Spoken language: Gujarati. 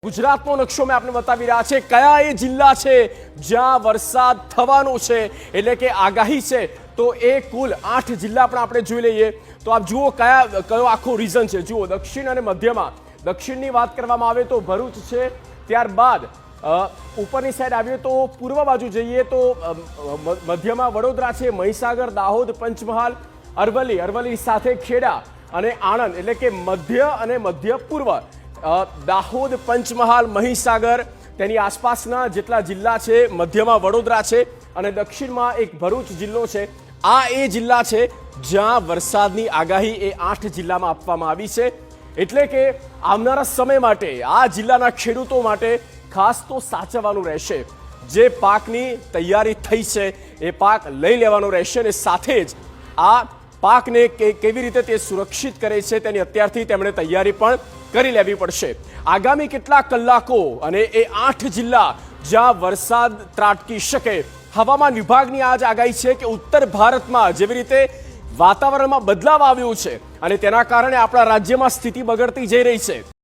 ગુજરાતનો નકશો મેં આપને બતાવી રહ્યા છે કયા એ જિલ્લા છે જ્યાં વરસાદ થવાનો છે એટલે કે આગાહી છે તો એ કુલ 8 જિલ્લા પણ આપણે જોઈ લઈએ તો આપ જુઓ કયો આખો રીઝન છે જુઓ દક્ષિણ અને મધ્યમાં દક્ષિણની વાત કરવામાં આવે તો ભરૂચ છે ત્યારબાદ ઉપરની સાઈડ આવીએ તો પૂર્વ બાજુ જઈએ તો મધ્યમાં વડોદરા છે મહીસાગર દાહોદ પંચમહાલ અરવલ્લી સાથે ખેડા અને આણંદ એટલે કે મધ્ય અને મધ્ય પૂર્વ દાહોદ પંચમહાલ મહીસાગર તેની આસપાસના જેટલા જિલ્લા છે મધ્યમાં વડોદરા છે અને દક્ષિણમાં એક ભરૂચ જિલ્લો છે આ એ જિલ્લા છે જ્યાં વરસાદની આગાહી એ 8 જિલ્લામાં આપવામાં આવી છે એટલે કે આવનારા સમય માટે આ જિલ્લાના ખેડૂતો માટે ખાસ તો સાચવવાનું રહેશે જે પાકની તૈયારી થઈ છે એ પાક લઈ લેવાનો રહેશે અને સાથે જ આ પાકને કેવી રીતે તે સુરક્ષિત કરે છે તેની અત્યારથી તેમણે તૈયારી પણ કરી લેવી પડશે આગામી કેટલાક કલાકો અને એ 8 જિલ્લા જ્યાં વરસાદ ત્રાટકી શકે હવામાન વિભાગની આજ આગાહી છે કે ઉત્તર ભારતમાં જેવી રીતે વાતાવરણમાં બદલાવ આવ્યો છે અને તેના કારણે આપણા રાજ્યમાં સ્થિતિ બગડતી જઈ રહી છે।